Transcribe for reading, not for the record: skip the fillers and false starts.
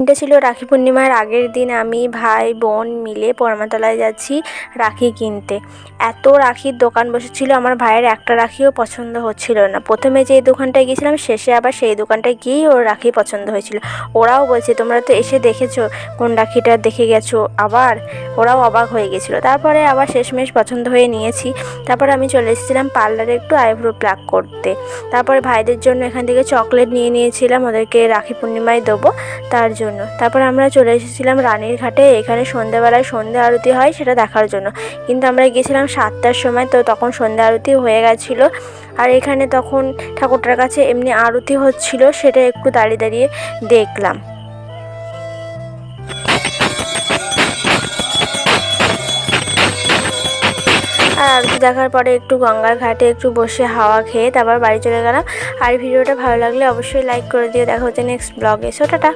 এটা ছিল রাখি পূর্ণিমার আগের দিন। আমি ভাই বোন মিলে পরমাতলায় যাচ্ছি রাখি কিনতে। এত রাখির দোকান বসেছিল, আমার ভাইয়ের একটা রাখিও পছন্দ হচ্ছিল না। প্রথমে যেই দোকানটায় গিয়েছিলাম, শেষে আবার সেই দোকানটায় গিয়েই ওর রাখি পছন্দ হয়েছিল। ওরাও বলছে তোমরা তো এসে দেখেছো, কোন রাখিটা দেখে গেছো আবার। ওরাও অবাক হয়ে গেছিলো। তারপরে আবার শেষমেশ পছন্দ হয়ে নিয়েছি। তারপরে আমি চলে এসেছিলাম পার্লারে একটু আইব্রো প্লাক করতে। তারপরে ভাইদের জন্য এখান থেকে চকলেট নিয়ে নিয়েছিলাম, ওদেরকে রাখি পূর্ণিমায় দেবো তার জন্য। তারপর আমরা চলে এসেছিলাম রানীর ঘাটে। এখানে সন্ধ্যাবেলায় সন্ধ্যা আরতি হয় সেটা দেখার জন্য, কিন্তু আমরা গিয়েছিলাম 7টার সময়, তো তখন সন্ধ্যা আরতি হয়ে গেছিলো। আর এখানে তখন ঠাকুরটার কাছে এমনি আরতি হচ্ছিল, সেটা একটু দাঁড়িয়ে দাঁড়িয়ে দেখলাম। আর আরতি দেখার পরে একটু গঙ্গার ঘাটে একটু বসে হাওয়া খেয়ে তারপর বাড়ি চলে গেলাম। আর ভিডিওটা ভালো লাগলে অবশ্যই লাইক করে দিয়ে। দেখা হচ্ছে নেক্সট ব্লগে। So tata.